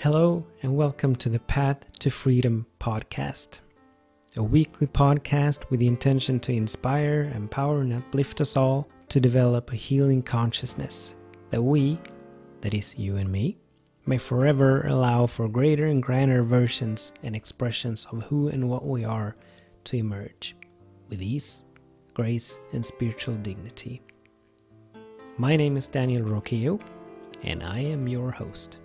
Hello and welcome to the Path to Freedom podcast, a weekly podcast with the intention to inspire, empower, and uplift us all to develop a healing consciousness that we, that is you and me, may forever allow for greater and grander versions and expressions of who and what we are to emerge with ease, grace, and spiritual dignity. My name is Daniel Roquillo, and I am your host.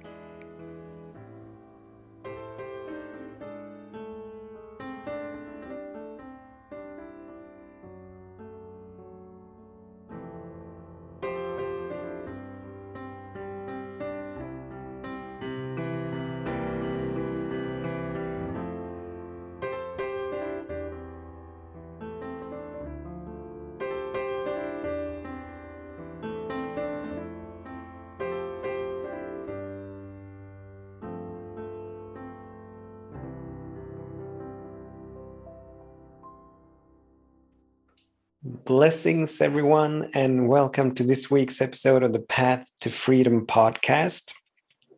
Blessings, everyone, and welcome to this week's episode of the Path to Freedom podcast.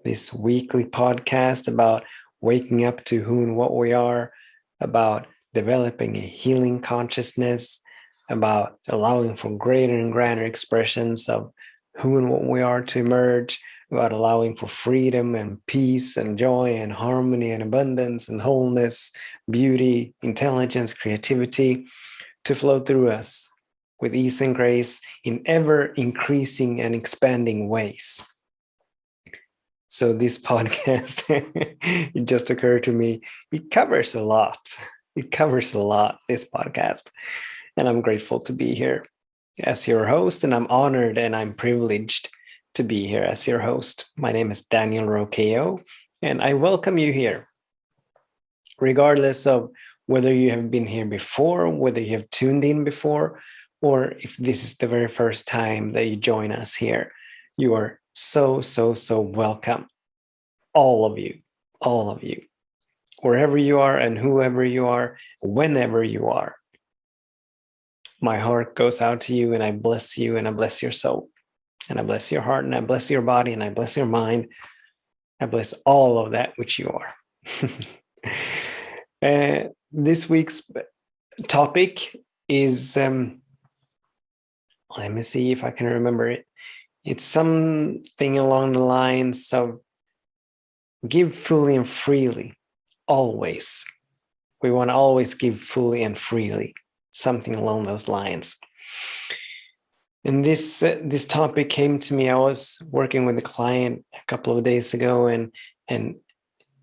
This weekly podcast about waking up to who and what we are, about developing a healing consciousness, about allowing for greater and grander expressions of who and what we are to emerge, about allowing for freedom and peace and joy and harmony and abundance and wholeness, beauty, intelligence, creativity to flow through us with ease and grace in ever increasing and expanding ways. So this podcast, it just occurred to me, it covers a lot. It covers a lot, this podcast. And I'm grateful to be here as your host, and I'm honored and I'm privileged to be here as your host. My name is Daniel Roquillo, and I welcome you here, regardless of whether you have been here before, whether you have tuned in before, or if this is the very first time that you join us here. You are so welcome. All of you, wherever you are and whoever you are, whenever you are. My heart goes out to you, and I bless you, and I bless your soul, and I bless your heart, and I bless your body, and I bless your mind. I bless all of that which you are. This week's topic is, let me see if I can remember it. It's something along the lines of give fully and freely, always. We want to always give fully and freely, something along those lines. And this topic came to me. I was working with a client a couple of days ago, and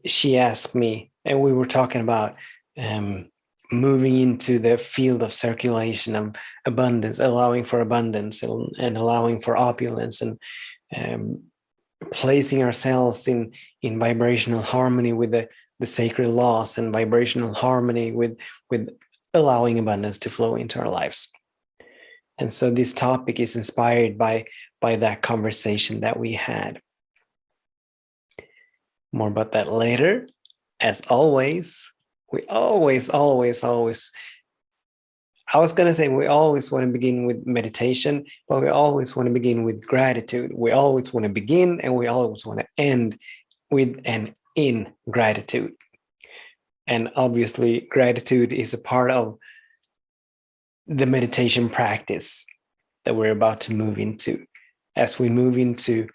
she asked me, and we were talking about moving into the field of circulation of abundance, allowing for abundance and allowing for opulence, and placing ourselves in vibrational harmony with the sacred laws and vibrational harmony with allowing abundance to flow into our lives. And so this topic is inspired by that conversation that we had. More about that later. As always, we always, I was going to say we always want to begin with meditation, but we always want to begin with gratitude. We always want to begin and we always want to end with and in gratitude. And obviously, gratitude is a part of the meditation practice that we're about to move into. As we move into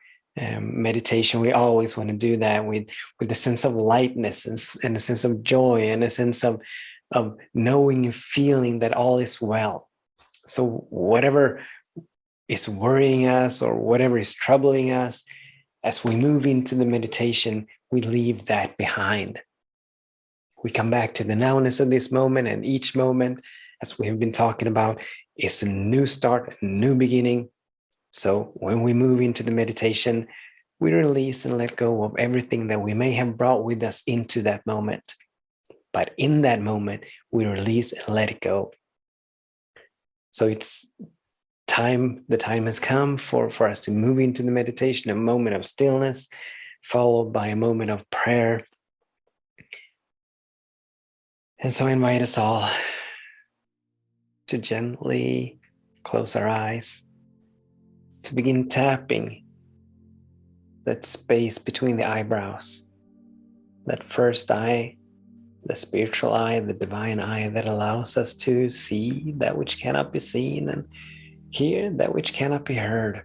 meditation, we always want to do that with a sense of lightness and a sense of joy and a sense of knowing and feeling that all is well. So whatever is worrying us or whatever is troubling us, as we move into the meditation, we leave that behind. We come back to the nowness of this moment, and each moment, as we have been talking about, is a new start, a new beginning. So when we move into the meditation, we release and let go of everything that we may have brought with us into that moment. But in that moment, we release and let it go. So it's time, the time has come for us to move into the meditation, a moment of stillness, followed by a moment of prayer. And so I invite us all to gently close our eyes, to begin tapping that space between the eyebrows, that first eye, the spiritual eye, the divine eye that allows us to see that which cannot be seen and hear that which cannot be heard.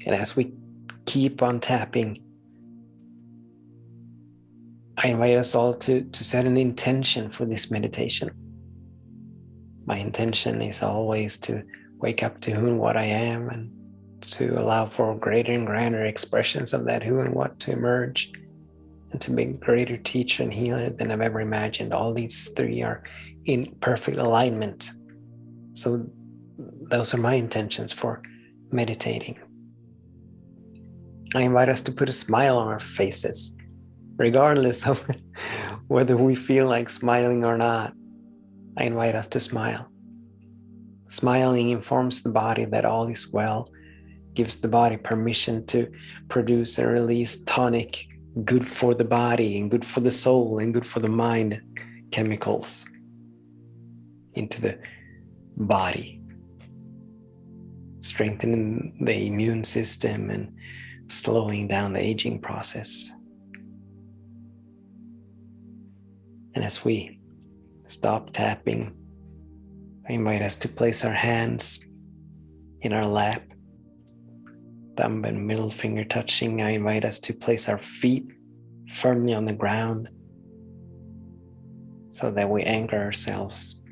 And as we keep on tapping, I invite us all to set an intention for this meditation. My intention is always to wake up to who and what I am, and to allow for greater and grander expressions of that who and what to emerge, and to be a greater teacher and healer than I've ever imagined. All these three are in perfect alignment. So those are my intentions for meditating. I invite us to put a smile on our faces, regardless of whether we feel like smiling or not. I invite us to smile. Smiling informs the body that all is well, gives the body permission to produce and release tonic, good for the body and good for the soul and good for the mind chemicals into the body, strengthening the immune system and slowing down the aging process. And as we stop tapping, I invite us to place our hands in our lap, thumb and middle finger touching. I invite us to place our feet firmly on the ground so that we anchor ourselves.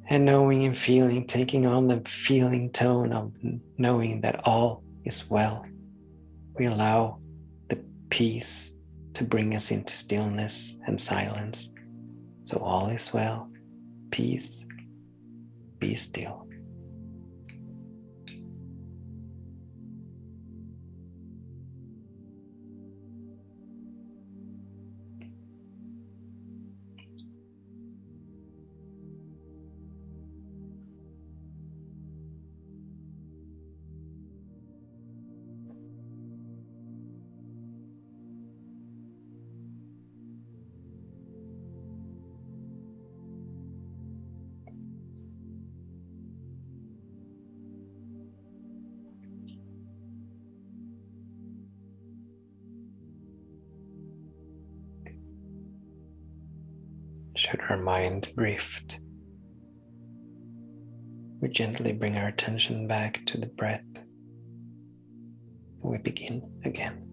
And knowing and feeling, taking on the feeling tone of knowing that all is well. We allow the peace to bring us into stillness and silence. So all is well, peace, be still. Should our mind drift, we gently bring our attention back to the breath. We begin again.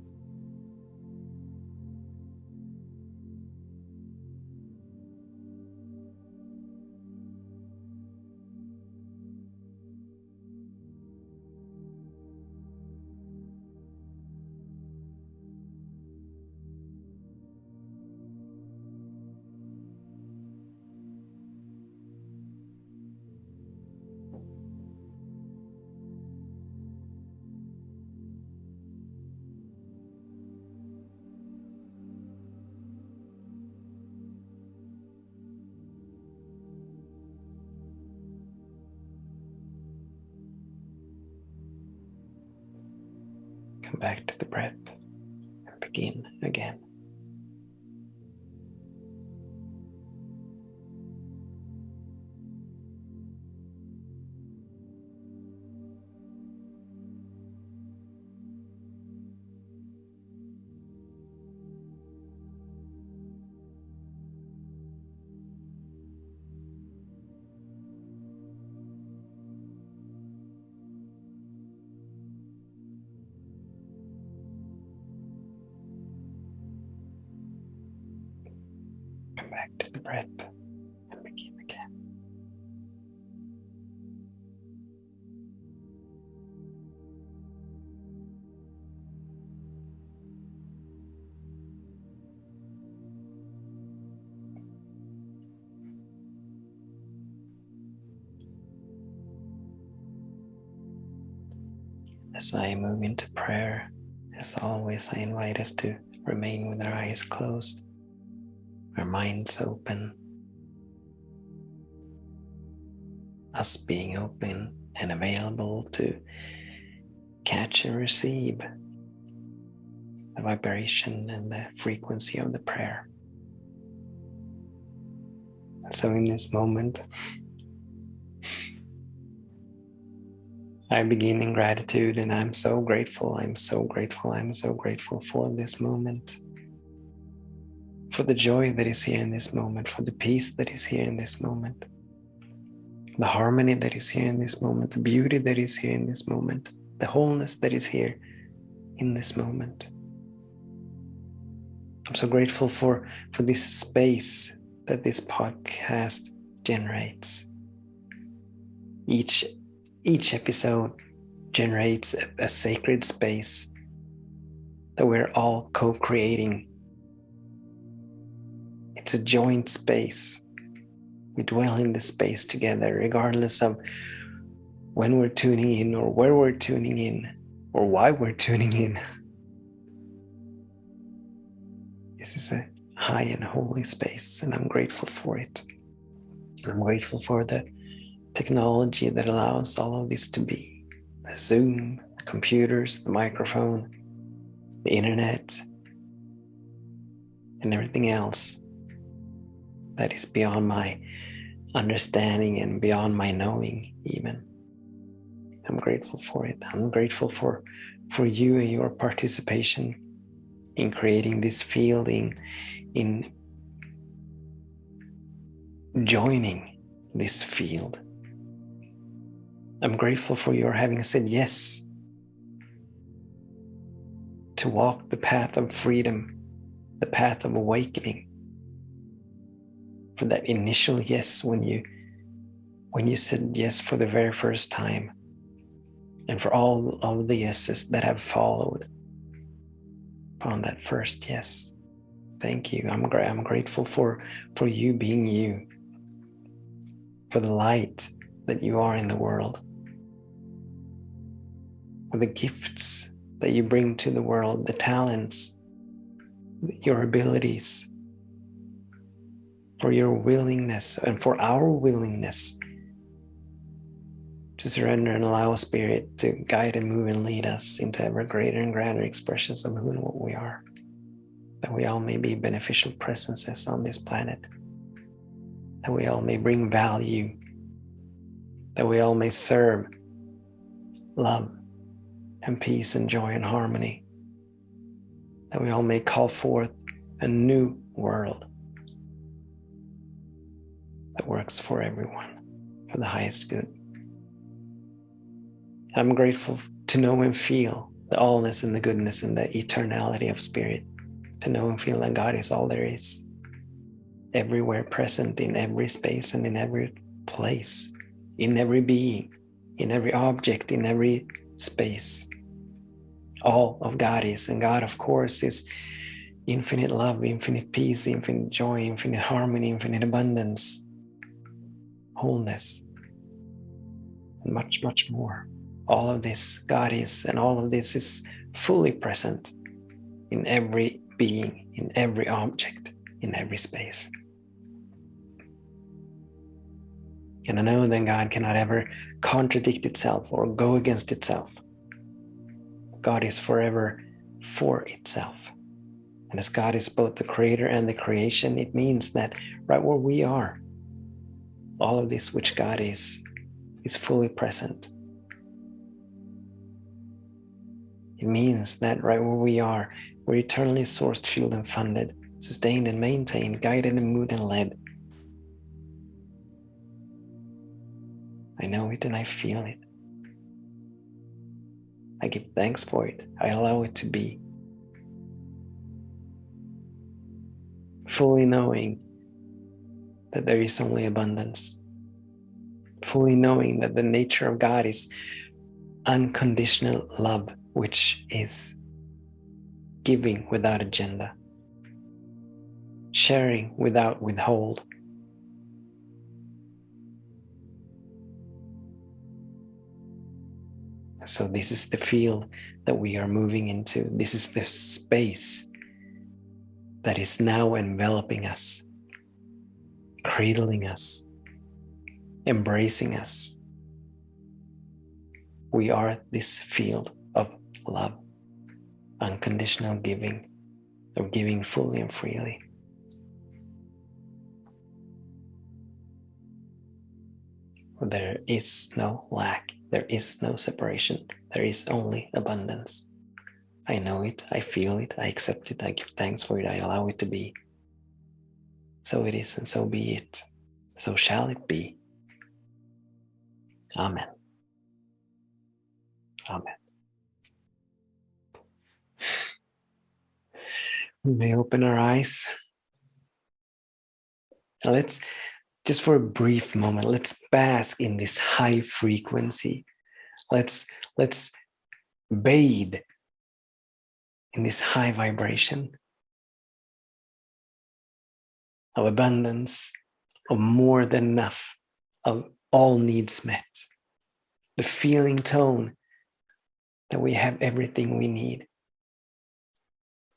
Come back to the breath and begin again. Come back to the breath and begin again. As I move into prayer, as always, I invite us to remain with our eyes closed, our minds open, us being open and available to catch and receive the vibration and the frequency of the prayer. So in this moment, I begin in gratitude, and I'm so grateful. I'm so grateful. I'm so grateful for this moment, for the joy that is here in this moment, for the peace that is here in this moment, the harmony that is here in this moment, the beauty that is here in this moment, the wholeness that is here in this moment. I'm so grateful for this space that this podcast generates. Each episode generates a sacred space that we're all co-creating. It's a joint space. We dwell in this space together, regardless of when we're tuning in or where we're tuning in or why we're tuning in. This is a high and holy space, and I'm grateful for it. I'm grateful for the technology that allows all of this to be. The Zoom, the computers, the microphone, the internet, and everything else that is beyond my understanding and beyond my knowing even. I'm grateful for it. I'm grateful for you and your participation in creating this field, in joining this field. I'm grateful for your having said yes to walk the path of freedom, the path of awakening. For that initial yes when you said yes for the very first time, and for all of the yeses that have followed on that first yes. Thank you. I'm grateful for you being you, for the light that you are in the world, for the gifts that you bring to the world, the talents, your abilities, for your willingness and for our willingness to surrender and allow Spirit to guide and move and lead us into ever greater and grander expressions of who and what we are, that we all may be beneficial presences on this planet, that we all may bring value, that we all may serve love and peace and joy and harmony, that we all may call forth a new world that works for everyone, for the highest good. I'm grateful to know and feel the allness and the goodness and the eternality of Spirit, to know and feel that God is all there is, everywhere present, in every space and in every place, in every being, in every object, in every space. All of God is, and God, of course, is infinite love, infinite peace, infinite joy, infinite harmony, infinite abundance, wholeness, and much, much more. All of this God is, and all of this is fully present in every being, in every object, in every space. And I know that God cannot ever contradict itself or go against itself. God is forever for itself. And as God is both the creator and the creation, it means that right where we are, all of this which God is fully present. It means that right where we are, we're eternally sourced, fueled, and funded, sustained and maintained, guided and moved and led. I know it and I feel it. I give thanks for it. I allow it to be. Fully knowing that there is only abundance. Fully knowing that the nature of God is unconditional love, which is giving without agenda, sharing without withhold. So this is the field that we are moving into. This is the space that is now enveloping us, cradling us, embracing us. We are this field of love, unconditional giving, of giving fully and freely. There is no lack There is no separation. There is only abundance. I know it, I feel it, I accept it, I give thanks for it, I allow it to be. So it is, and so be it. So shall it be. Amen. Amen. We may open our eyes. Now let's, just for a brief moment, let's bask in this high frequency. Let's bathe in this high vibration of abundance, of more than enough, of all needs met. The feeling tone that we have everything we need.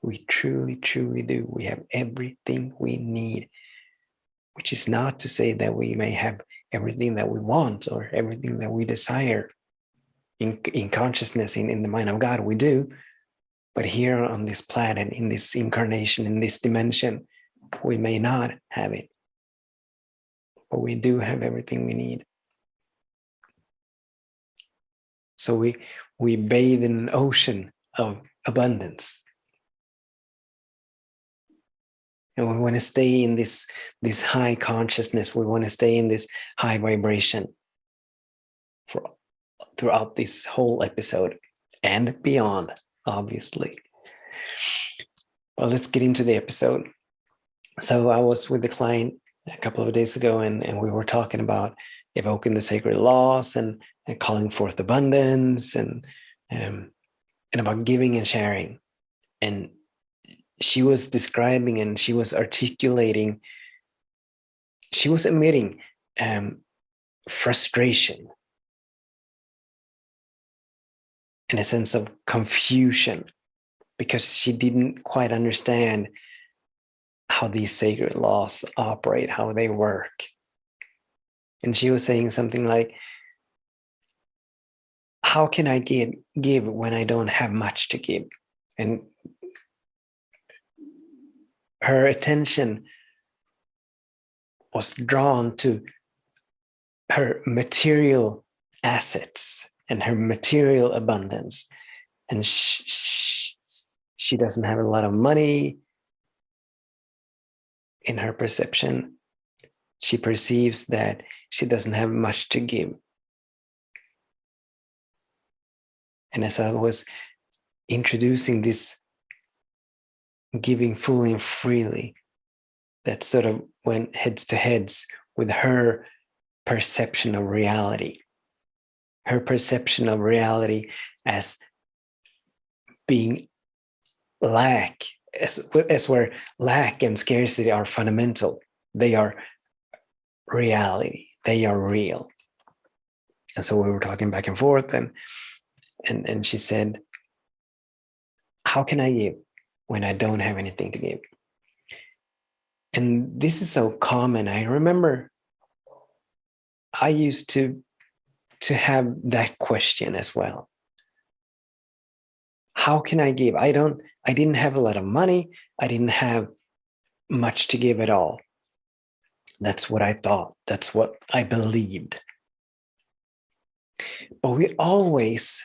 We truly, truly do. We have everything we need, which is not to say that we may have everything that we want or everything that we desire. In consciousness, in the mind of God, we do. But here on this planet, in this incarnation, in this dimension, we may not have it. But we do have everything we need. So we bathe in an ocean of abundance. And we want to stay in this high consciousness. We want to stay in this high vibration throughout this whole episode and beyond, obviously. But let's get into the episode. So I was with the client a couple of days ago, and we were talking about evoking the sacred laws and calling forth abundance and about giving and sharing. And she was describing and she was articulating, she was emitting frustration and a sense of confusion because she didn't quite understand how these sacred laws operate, how they work. And she was saying something like, how can I give when I don't have much to give? And her attention was drawn to her material assets and her material abundance. And she doesn't have a lot of money in her perception. She perceives that she doesn't have much to give. And as I was introducing this giving fully and freely, that sort of went heads to heads with her perception of reality. Her perception of reality as being lack, as where lack and scarcity are fundamental. They are reality. They are real. And so we were talking back and forth, and she said, how can I give when I don't have anything to give? And this is so common. I remember I used to have that question as well. How can I give? I didn't have a lot of money. I didn't have much to give at all. That's what I thought. That's what I believed. But we always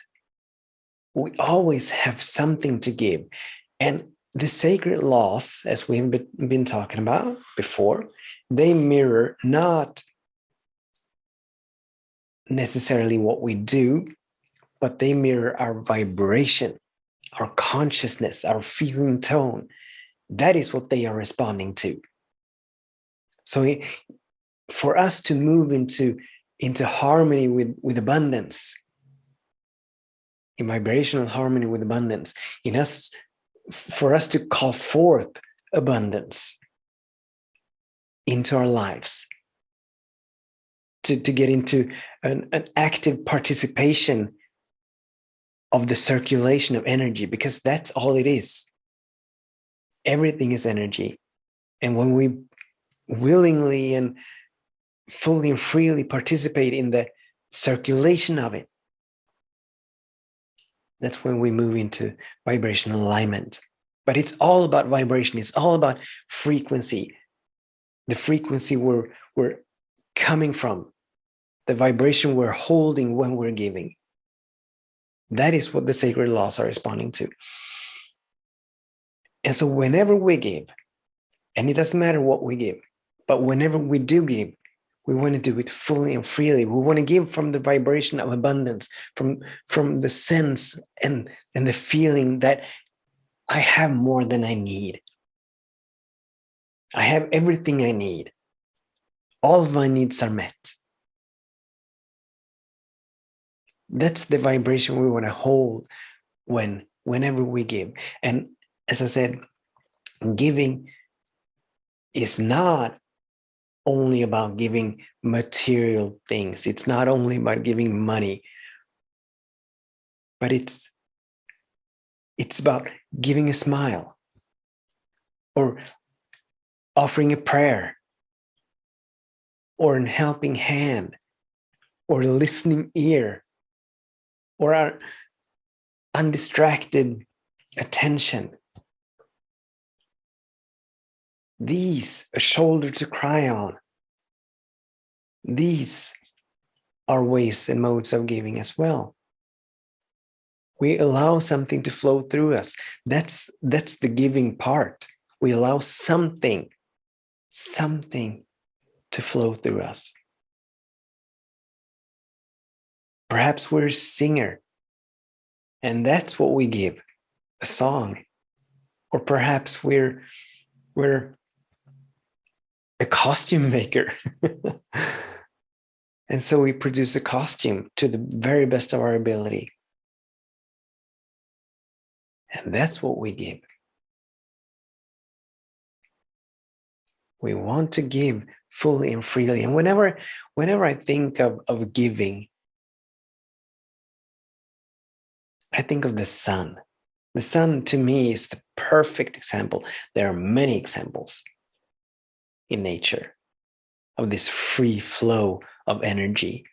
have something to give. And the sacred laws, as we've been talking about before, they mirror not necessarily what we do, but they mirror our vibration, our consciousness, our feeling tone. That is what they are responding to. So for us to move into harmony with abundance, in vibrational harmony with abundance, for us to call forth abundance into our lives, to get into an active participation of the circulation of energy, because that's all it is. Everything is energy. And when we willingly and fully and freely participate in the circulation of it, that's when we move into vibrational alignment. But it's all about vibration. It's all about frequency. The frequency we're coming from, the vibration we're holding when we're giving. That is what the sacred laws are responding to. And so whenever we give, and it doesn't matter what we give, but whenever we do give, we want to do it fully and freely. We want to give from the vibration of abundance, from the sense and the feeling that I have more than I need. I have everything I need. All of my needs are met. That's the vibration we want to hold whenever we give. And as I said, giving is not only about giving material things. It's not only about giving money, but it's about giving a smile, or offering a prayer, or a helping hand, or a listening ear, or our undistracted attention. These, a shoulder to cry on. These are ways and modes of giving as well. We allow something to flow through us. That's the giving part. We allow something to flow through us. Perhaps we're a singer, and that's what we give, a song. Or perhaps we're a costume maker. And so we produce a costume to the very best of our ability. And that's what we give. We want to give fully and freely. And whenever I think of giving, I think of the sun. The sun, to me, is the perfect example. There are many examples in nature of this free flow of energy,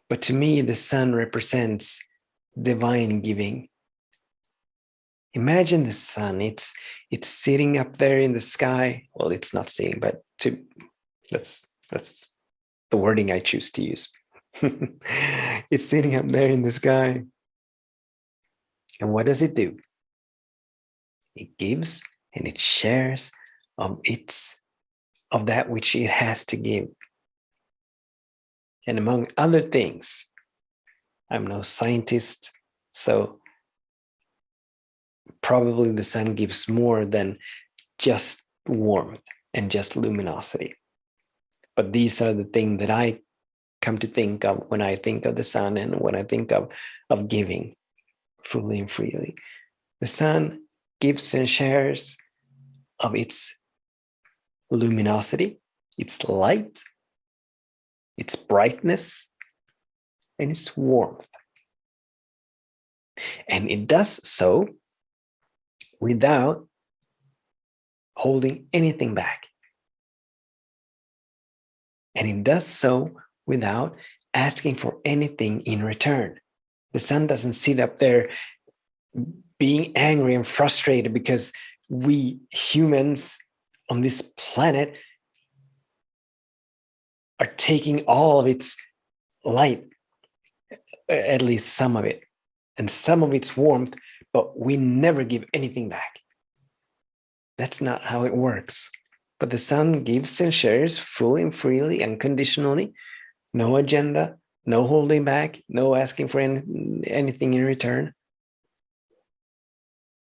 But to me, the sun represents divine giving. Imagine the sun. It's sitting up there in the sky. Well, it's not sitting, but that's the wording I choose to use. It's sitting up there in the sky. And what does it do? It gives and it shares of that which it has to give. And among other things, I'm no scientist, so probably the sun gives more than just warmth and just luminosity. But these are the things that I come to think of when I think of the sun and when I think of giving fully and freely. The sun gives and shares of its luminosity, its light, its brightness, and its warmth. And it does so without holding anything back. And it does so without asking for anything in return. The sun doesn't sit up there being angry and frustrated because we humans on this planet are taking all of its light, at least some of it, and some of its warmth, but we never give anything back. That's not how it works. But the sun gives and shares fully and freely, unconditionally, no agenda, no holding back, no asking for anything in return.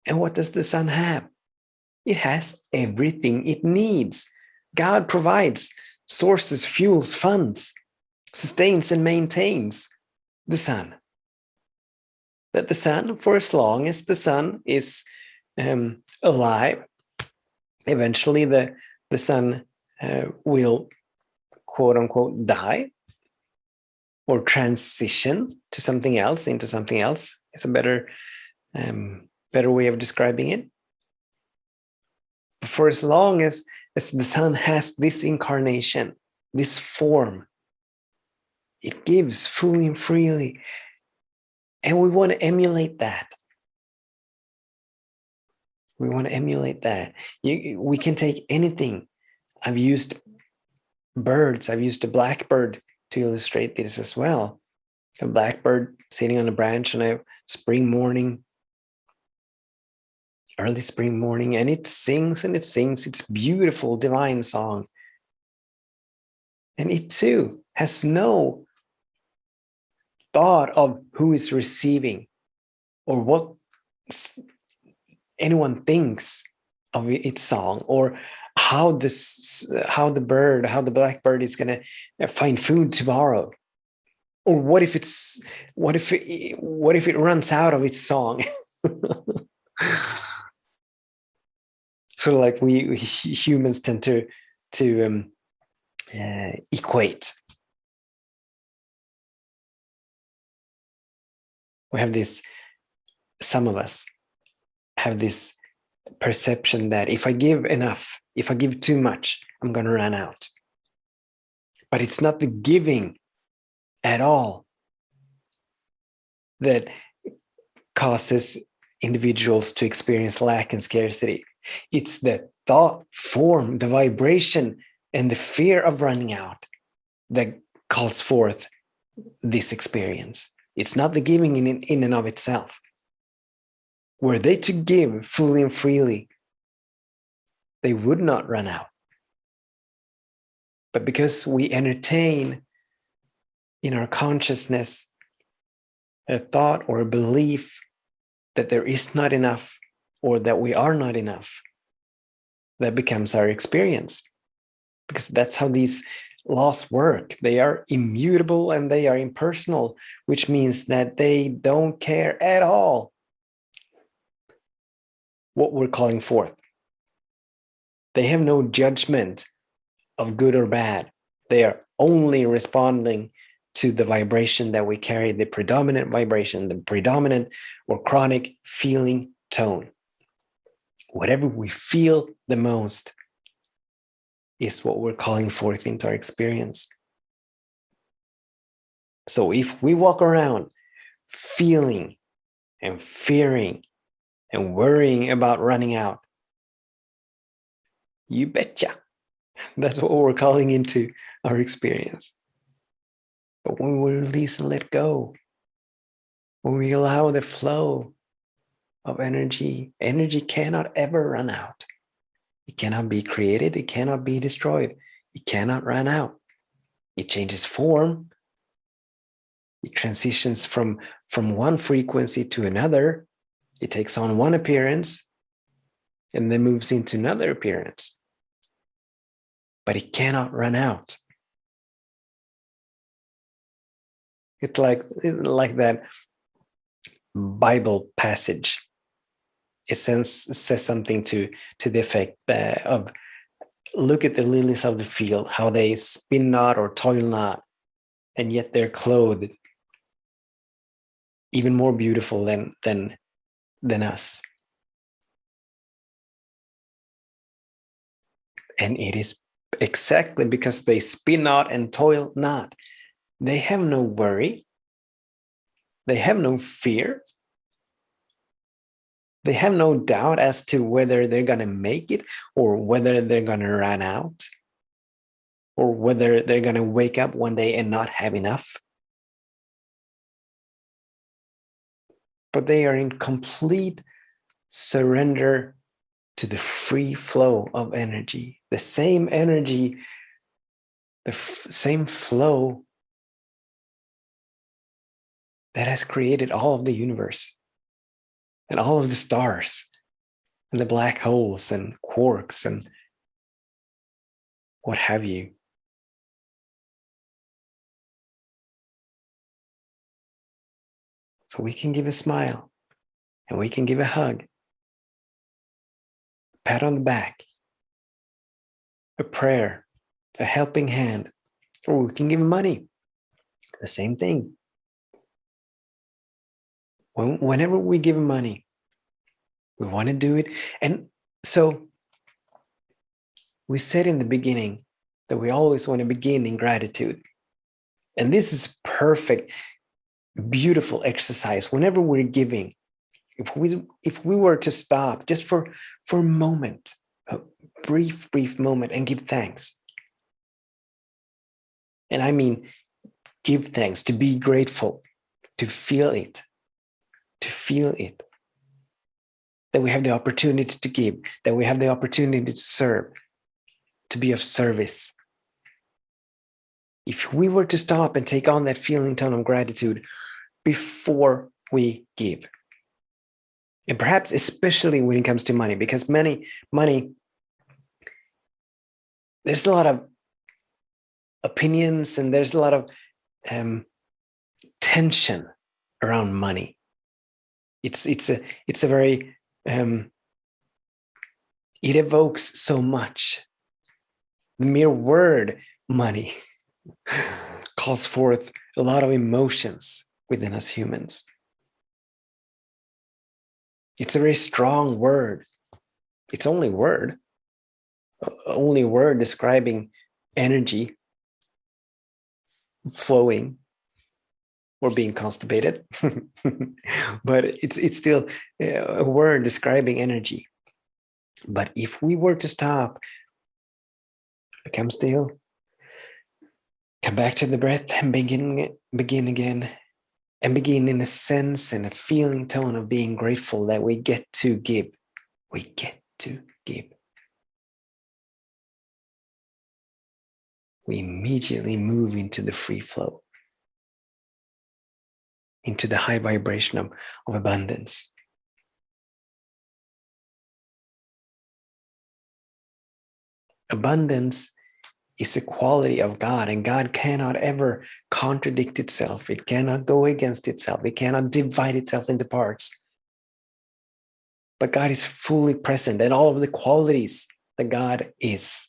And what does the sun have? It has everything it needs. God provides sources, fuels, funds, sustains and maintains the sun. That the sun, for as long as the sun is alive, eventually the sun will, quote unquote, die or transition to something else, into something else. It's a better way of describing it. For as long as the sun has this incarnation, this form, it gives fully and freely. And we want to emulate that. We want to emulate that. We can take anything. I've used birds. I've used a blackbird to illustrate this as well. A blackbird sitting on a branch on a spring morning, early spring morning, and it sings and it sings its beautiful divine song. And it too has no thought of who is receiving or what anyone thinks of its song, or how the blackbird is going to find food tomorrow, or what if it runs out of its song. Sort of like we humans tend to equate. We have this, some of us have this perception that if I give enough, if I give too much, I'm going to run out. But it's not the giving at all that causes individuals to experience lack and scarcity. It's the thought form, the vibration, and the fear of running out that calls forth this experience. It's not the giving in and of itself. Were they to give fully and freely, they would not run out. But because we entertain in our consciousness a thought or a belief that there is not enough, or that we are not enough, that becomes our experience. Because that's how these laws work. They are immutable and they are impersonal, which means that they don't care at all what we're calling forth. They have no judgment of good or bad. They are only responding to the vibration that we carry, the predominant vibration, the predominant or chronic feeling tone. Whatever we feel the most is what we're calling forth into our experience. So if we walk around feeling and fearing and worrying about running out, you betcha, that's what we're calling into our experience. But when we release and let go, when we allow the flow of energy, energy cannot ever run out. It cannot be created. It cannot be destroyed. It cannot run out. It changes form. It transitions from one frequency to another. It takes on one appearance and then moves into another appearance. But it cannot run out. It's like that Bible passage. It says something to the effect of, look at the lilies of the field, how they spin not or toil not, and yet they're clothed even more beautiful than us. And it is exactly because they spin not and toil not. They have no worry. They have no fear. They have no doubt as to whether they're going to make it, or whether they're going to run out, or whether they're going to wake up one day and not have enough. But they are in complete surrender to the free flow of energy, the same energy, the same flow that has created all of the universe and all of the stars and the black holes and quarks and what have you. So we can give a smile, and we can give a hug, a pat on the back, a prayer, a helping hand, or we can give money. The same thing. Whenever we give money, we want to do it. And so we said in the beginning that we always want to begin in gratitude. And this is perfect, beautiful exercise. Whenever we're giving, if we were to stop just for a moment, a brief moment, and give thanks, And I mean, give thanks, to be grateful, to feel it, that we have the opportunity to give, that we have the opportunity to serve, to be of service. If we were to stop and take on that feeling tone of gratitude before we give, and perhaps especially when it comes to money, because money, there's a lot of opinions and there's a lot of tension around money. It's a very it evokes so much. The mere word money calls forth a lot of emotions within us humans. It's a very strong word. It's only word describing energy flowing or being constipated. But it's still a word describing energy. But if we were to stop, become still, come back to the breath and begin again, and begin in a sense and a feeling tone of being grateful that we get to give. We get to give. We immediately move into the free flow, into the high vibration of abundance. Abundance is a quality of God, and God cannot ever contradict itself. It cannot go against itself. It cannot divide itself into parts. But God is fully present, and all of the qualities that God is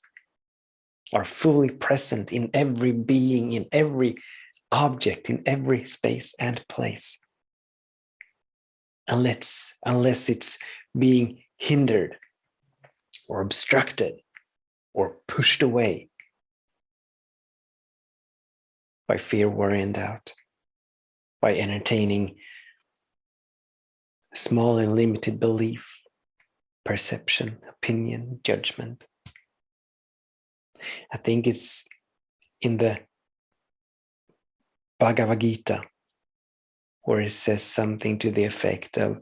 are fully present in every being, in every object, in every space and place. Unless it's being hindered or obstructed or pushed away by fear, worry, and doubt, by entertaining small and limited belief, perception, opinion, judgment. I think it's in the Bhagavad Gita where it says something to the effect of,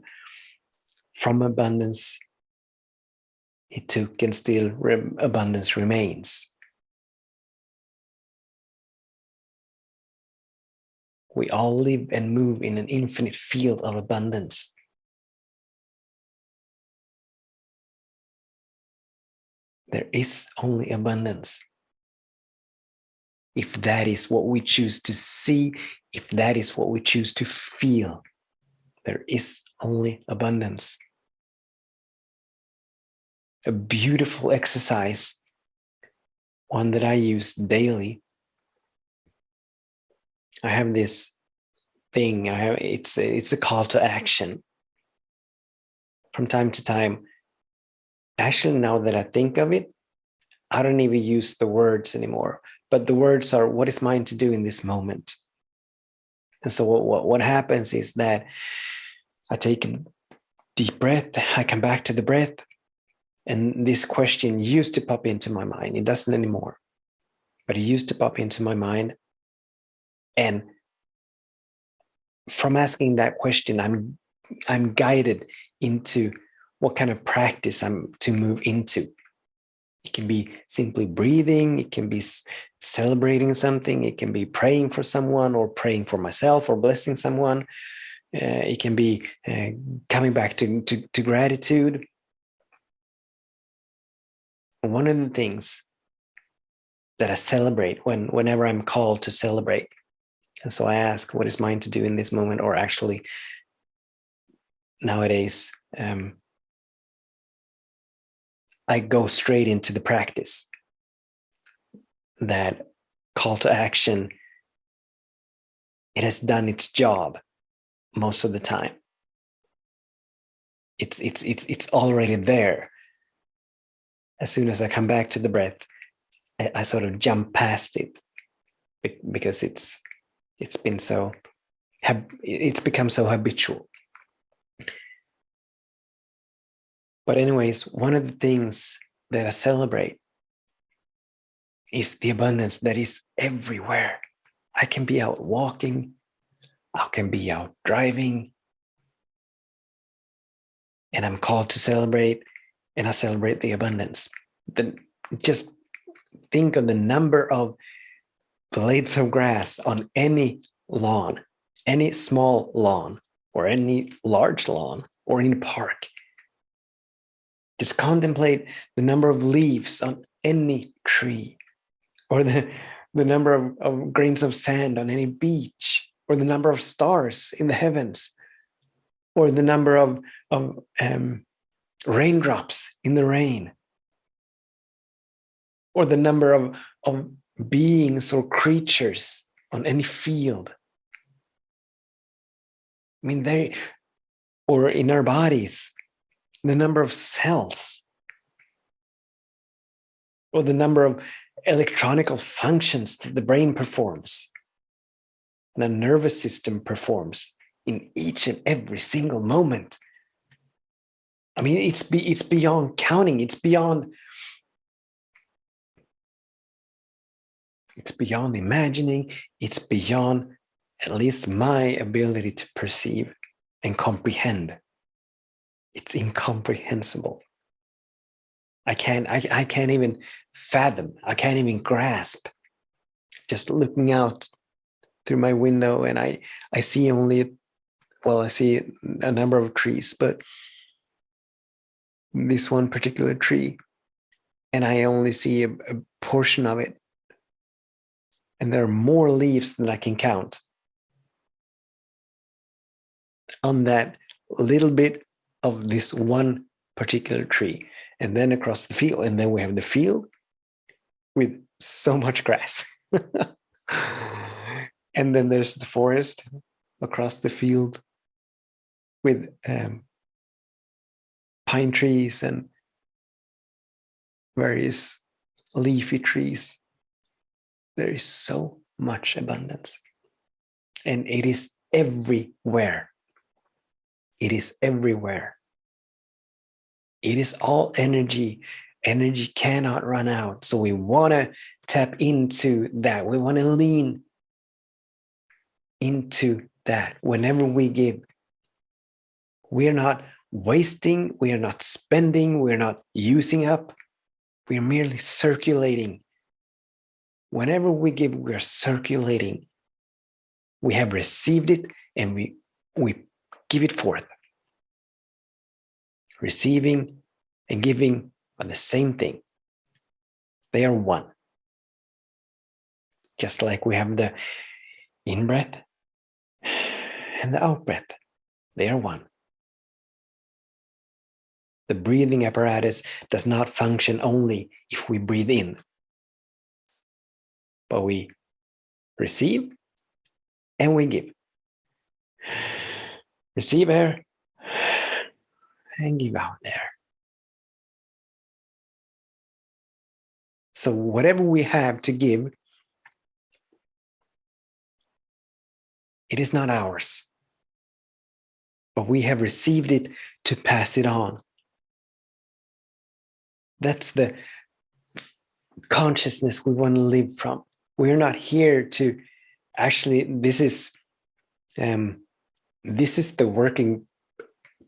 from abundance he took and still abundance remains. We all live and move in an infinite field of abundance. There is only abundance. If that is what we choose to see, if that is what we choose to feel, there is only abundance. A beautiful exercise, one that I use daily. I have this thing. It's a call to action. From time to time, actually, now that I think of it, I don't even use the words anymore. But the words are, what is mine to do in this moment? And so what happens is that I take a deep breath, I come back to the breath, and this question used to pop into my mind. It doesn't anymore, but it used to pop into my mind. And from asking that question, I'm guided into what kind of practice I'm to move into. It can be simply breathing, it can be celebrating something, it can be praying for someone or praying for myself or blessing someone. It can be coming back to gratitude. One of the things that I celebrate whenever I'm called to celebrate, and so I ask, what is mine to do in this moment? Or actually, nowadays, I go straight into the practice. That call to action, it has done its job most of the time. It's already there. As soon as I come back to the breath, I sort of jump past it because it's become so habitual. But anyways, one of the things that I celebrate is the abundance that is everywhere. I can be out walking, I can be out driving, and I'm called to celebrate, and I celebrate the abundance. Then just think of the number of blades of grass on any lawn, any small lawn, or any large lawn, or in a park. Just contemplate the number of leaves on any tree, or the number of grains of sand on any beach, or the number of stars in the heavens, or the number of raindrops in the rain, or the number of beings or creatures on any field. I mean, they, or in our bodies, the number of cells, or the number of electronical functions that the brain performs and a nervous system performs in each and every single moment. I mean, it's beyond counting. It's beyond imagining. It's beyond at least my ability to perceive and comprehend. It's incomprehensible. I can't even fathom. I can't even grasp. Just looking out through my window, and I see only, well, I see a number of trees, but this one particular tree, and I only see a portion of it. And there are more leaves than I can count on that little bit of this one particular tree. And then across the field, and then we have the field with so much grass. And then there's the forest across the field with pine trees and various leafy trees. There is so much abundance, and it is everywhere. It is everywhere. It is all energy. Energy cannot run out. So we want to tap into that. We want to lean into that whenever we give. We are not wasting. We are not spending. We are not using up. We are merely circulating. Whenever we give, we are circulating. We have received it, and we give it forth. Receiving and giving are the same thing. They are one. Just like we have the in-breath and the out-breath. They are one. The breathing apparatus does not function only if we breathe in, but we receive and we give. Receive air and give out air. So whatever we have to give, it is not ours, but we have received it to pass it on. That's the consciousness we want to live from. We're not here to actually, this is the working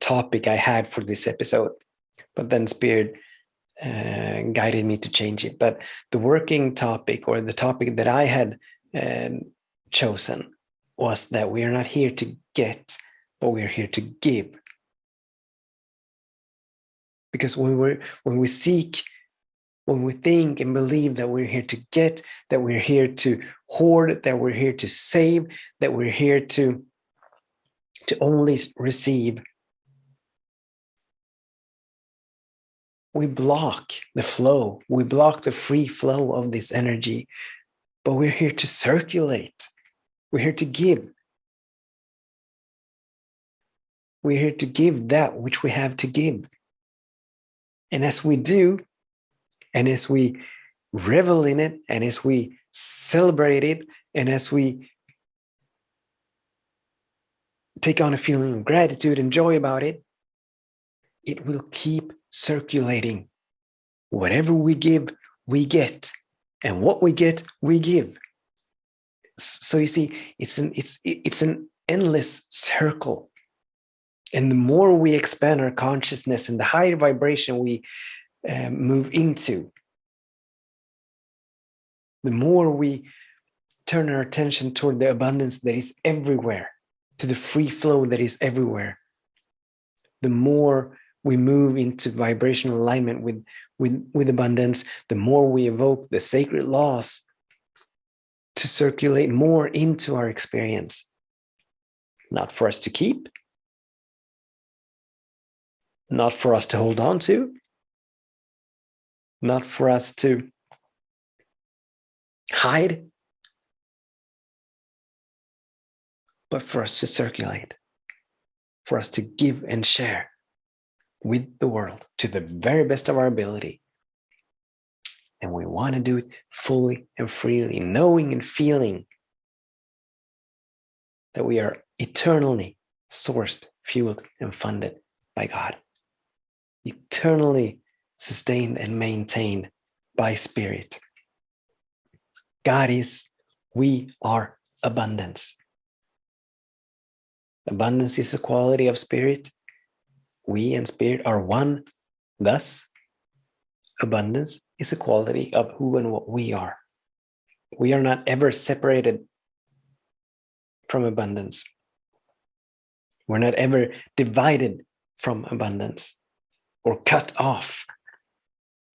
topic I had for this episode, but then Spirit guided me to change it. But the working topic, or the topic that I had chosen, was that we are not here to get, but we are here to give. Because when we seek, when we think and believe that we're here to get, that we're here to hoard, that we're here to save, that we're here to only receive, we block the flow. We block the free flow of this energy. But we're here to circulate. We're here to give. We're here to give that which we have to give. And as we do, and as we revel in it, and as we celebrate it, and as we take on a feeling of gratitude and joy about it, it will keep circulating. Whatever we give, we get. And what we get, we give. So you see, it's an endless circle. And the more we expand our consciousness and the higher vibration we move into, the more we turn our attention toward the abundance that is everywhere, to the free flow that is everywhere, the more we move into vibrational alignment with abundance, the more we evoke the sacred laws to circulate more into our experience. Not for us to keep, not for us to hold on to, not for us to hide, but for us to circulate, for us to give and share with the world to the very best of our ability. And we want to do it fully and freely, knowing and feeling that we are eternally sourced, fueled, and funded by God, eternally sustained and maintained by Spirit. God is, we are abundance. Abundance is a quality of Spirit. We and Spirit are one. Thus, abundance is a quality of who and what we are. We are not ever separated from abundance. We're not ever divided from abundance or cut off,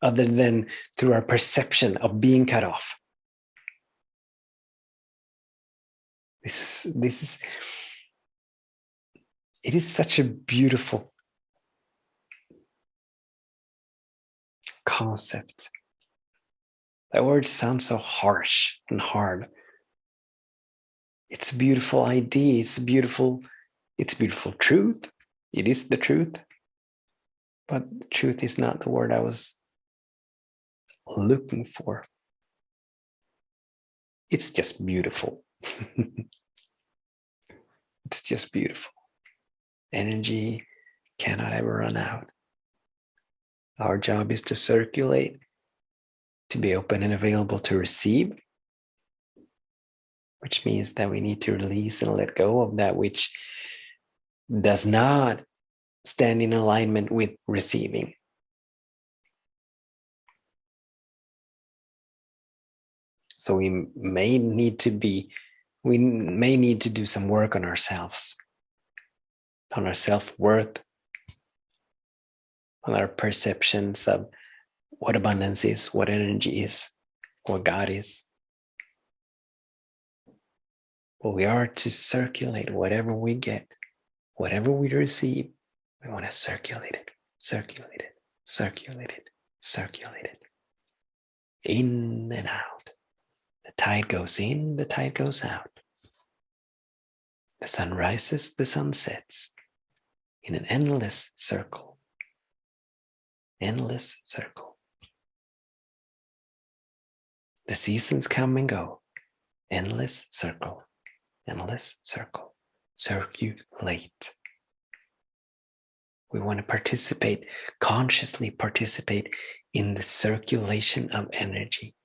other than through our perception of being cut off. It is such a beautiful concept. That word sounds so harsh and hard. It's a beautiful idea. It's a beautiful truth. It is the truth. But truth is not the word I was looking for. It's just beautiful. It's just beautiful. Energy cannot ever run out. Our job is to circulate, to be open and available to receive, which means that we need to release and let go of that which does not stand in alignment with receiving. So we may need to do some work on ourselves, on our self-worth, on our perceptions of what abundance is, what energy is, what God is. But we are to circulate whatever we get, whatever we receive. We want to circulate it, circulate it, circulate it, circulate it. In and out. The tide goes in, the tide goes out. The sun rises, the sun sets in an endless circle. Endless circle. The seasons come and go. Endless circle. Endless circle. Circulate. We want to participate, consciously participate in the circulation of energy.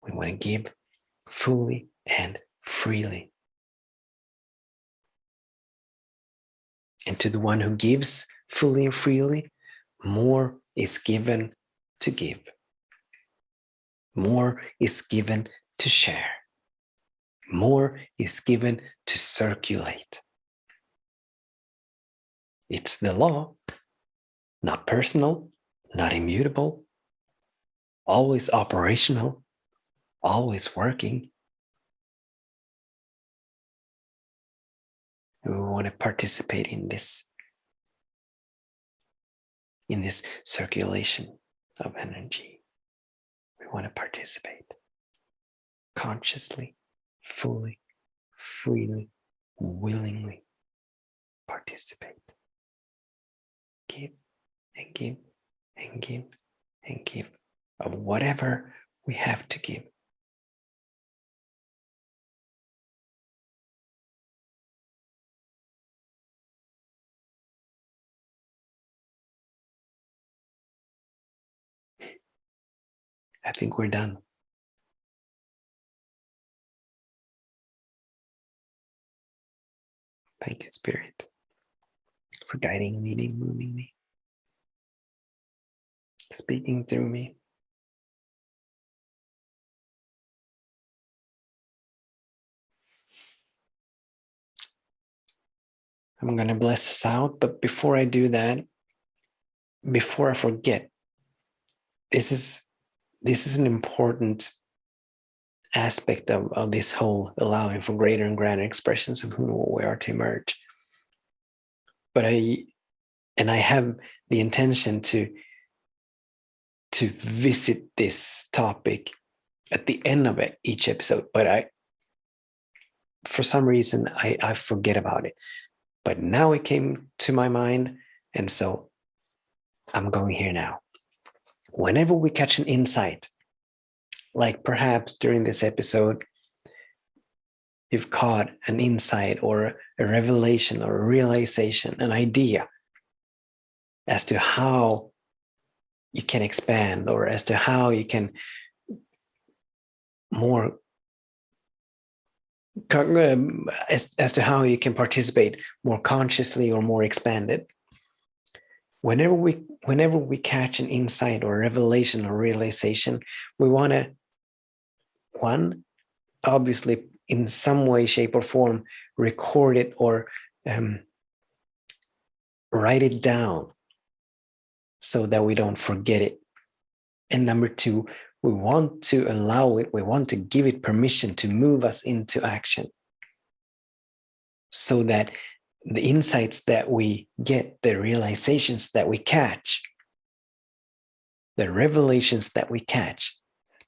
We want to give fully and freely. And to the one who gives fully and freely, more is given to give. More is given to share. More is given to circulate. It's the law, not personal, not immutable, always operational, always working. And we want to participate in this circulation of energy. We want to participate consciously, fully, freely, willingly participate. Give and give and give and give of whatever we have to give. I think we're done. Thank you, Spirit, for guiding, leading, moving me, speaking through me. I'm going to bless us out, but before I do that, before I forget, this is an important aspect of this whole allowing for greater and grander expressions of who and what we are to emerge. But I have the intention to visit this topic at the end of each episode, but for some reason I forget about it. But now it came to my mind, and so I'm going here now. Whenever we catch an insight, like perhaps during this episode, you've caught an insight or a revelation or a realization, an idea as to how you can expand, or as to how you can more as to how you can participate more consciously or more expanded. Whenever we catch an insight or revelation or realization, we want to, one, obviously in some way, shape, or form, record it or write it down so that we don't forget it. And number two, we want to allow it, we want to give it permission to move us into action, so that the insights that we get, the realizations that we catch, the revelations that we catch,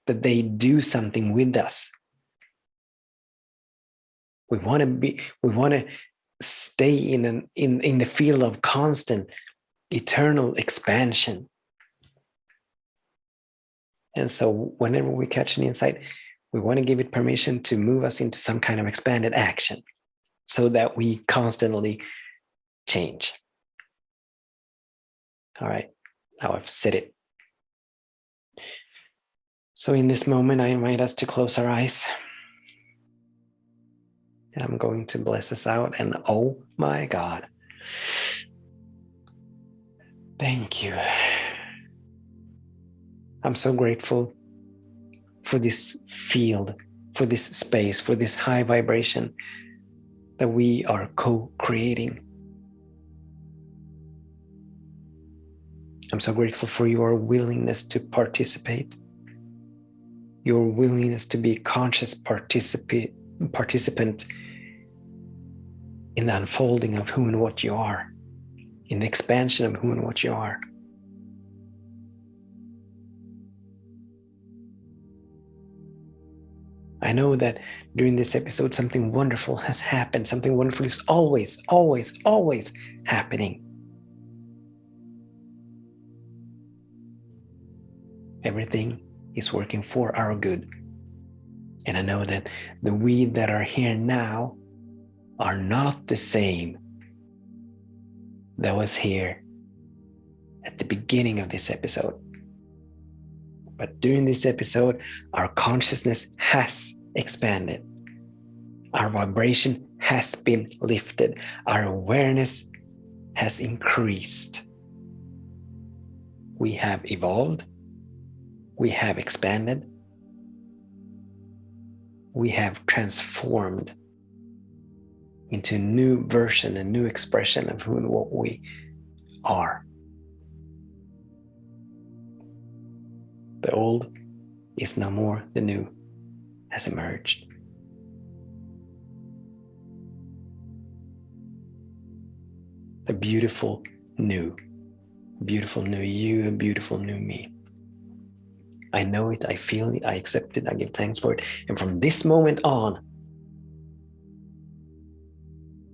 that they do something with us. We want to stay in the field of constant, eternal expansion. And so whenever we catch an insight, we want to give it permission to move us into some kind of expanded action, so that we constantly change. All right, now I've said it. So in this moment, I invite us to close our eyes. I'm going to bless us out, and oh my God, thank you. I'm so grateful for this field, for this space, for this high vibration that we are co-creating. I'm so grateful for your willingness to participate, your willingness to be a conscious participant in the unfolding of who and what you are, in the expansion of who and what you are. I know that during this episode, something wonderful has happened. Something wonderful is always, always, always happening. Everything is working for our good. And I know that the we that are here now are not the same that was here at the beginning of this episode. But during this episode, our consciousness has expanded. Our vibration has been lifted. Our awareness has increased. We have evolved. We have expanded. We have transformed into a new version, a new expression of who and what we are. The old is no more, the new has emerged. A beautiful new you, a beautiful new me. I know it, I feel it, I accept it, I give thanks for it. And from this moment on,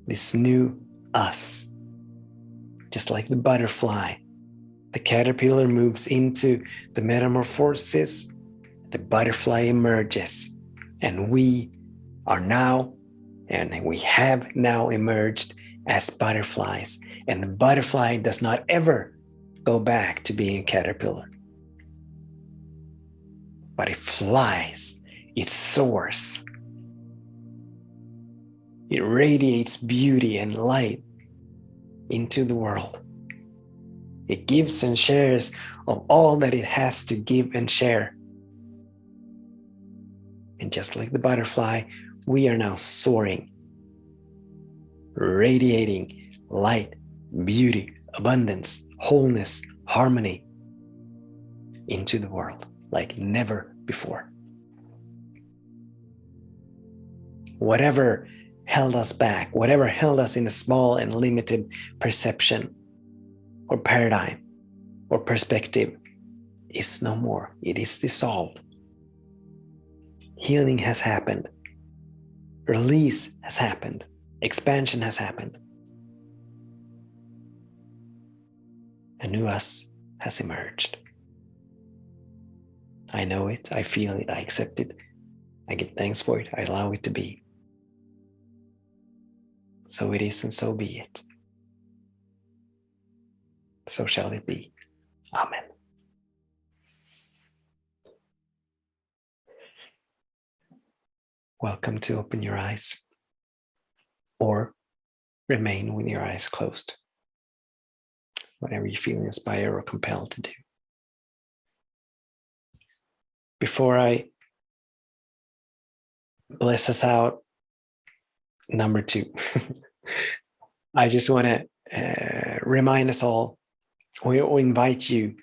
this new us, just like the butterfly, the caterpillar moves into the metamorphosis, the butterfly emerges, and we are now, and we have now emerged as butterflies. And the butterfly does not ever go back to being a caterpillar. but it flies, it soars. It radiates beauty and light into the world. It gives and shares of all that it has to give and share. And just like the butterfly, we are now soaring, radiating light, beauty, abundance, wholeness, harmony into the world like never before. Whatever held us back, whatever held us in a small and limited perception or paradigm or perspective is no more. It is dissolved. Healing has happened. Release has happened. Expansion has happened. A new us has emerged. I know it, I feel it, I accept it, I give thanks for it, I allow it to be. So it is, and so be it. So shall it be. Amen. Welcome to open your eyes, or remain with your eyes closed, whatever you feel inspired or compelled to do. Before I bless us out, number 2, I just want to remind us all, or invite you,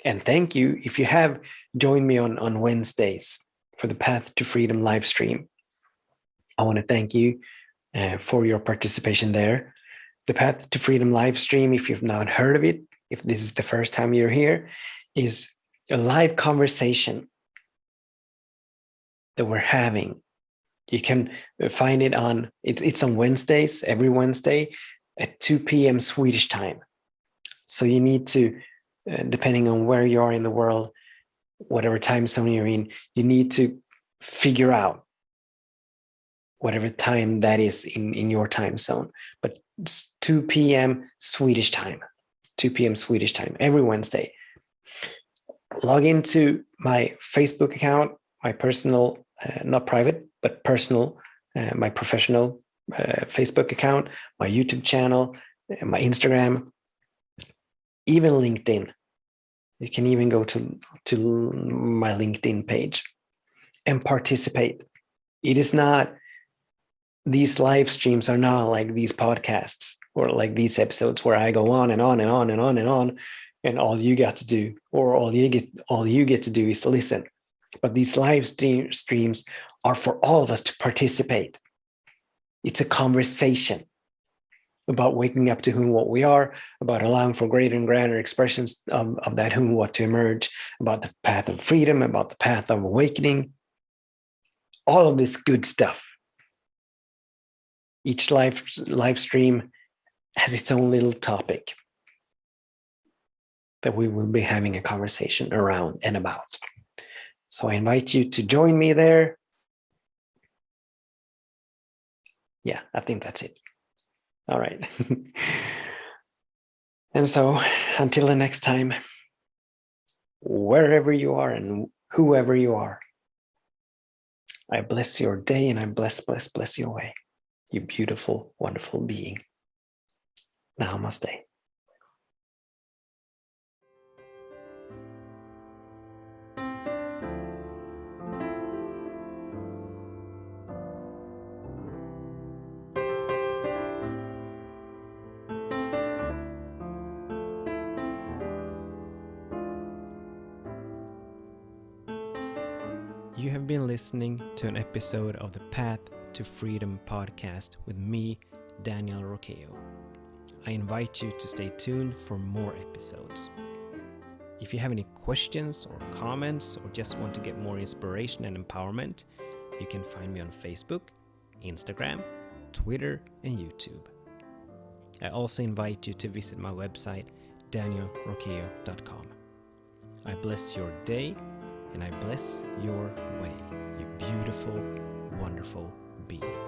and thank you if you have joined me on Wednesdays for the Path to Freedom live stream. I want to thank you for your participation there. The Path to Freedom live stream, if you've not heard of it, if this is the first time you're here, is a live conversation that we're having. You can find it on, it's on Wednesdays, every Wednesday at 2 p.m. Swedish time. So you need to, depending on where you are in the world, whatever time zone you're in, you need to figure out whatever time that is in your time zone. But it's 2 p.m. Swedish time, 2 p.m. Swedish time, every Wednesday. Log into my Facebook account, my personal, not private, but personal, my professional Facebook account, my YouTube channel, my Instagram, even LinkedIn. You can even go to my LinkedIn page and participate. It is not, these live streams are not like these podcasts or like these episodes where I go on and on and on and on and on, and all you got to do, or all you get to do is to listen. But these live streams are for all of us to participate. It's a conversation about waking up to who and what we are, about allowing for greater and grander expressions of that who and what to emerge, about the path of freedom, about the path of awakening, all of this good stuff. Each live stream has its own little topic that we will be having a conversation around and about. So I invite you to join me there. Yeah, I think that's it. All right. And so until the next time, wherever you are and whoever you are, I bless your day and I bless your way. You beautiful, wonderful being. Namaste. You have been listening to an episode of the Path to Freedom podcast with me, Daniel Roqueo. I invite you to stay tuned for more episodes. If you have any questions or comments or just want to get more inspiration and empowerment, you can find me on Facebook, Instagram, Twitter, and YouTube. I also invite you to visit my website, danielroqueo.com. I bless your day and I bless your way, you beautiful, wonderful being.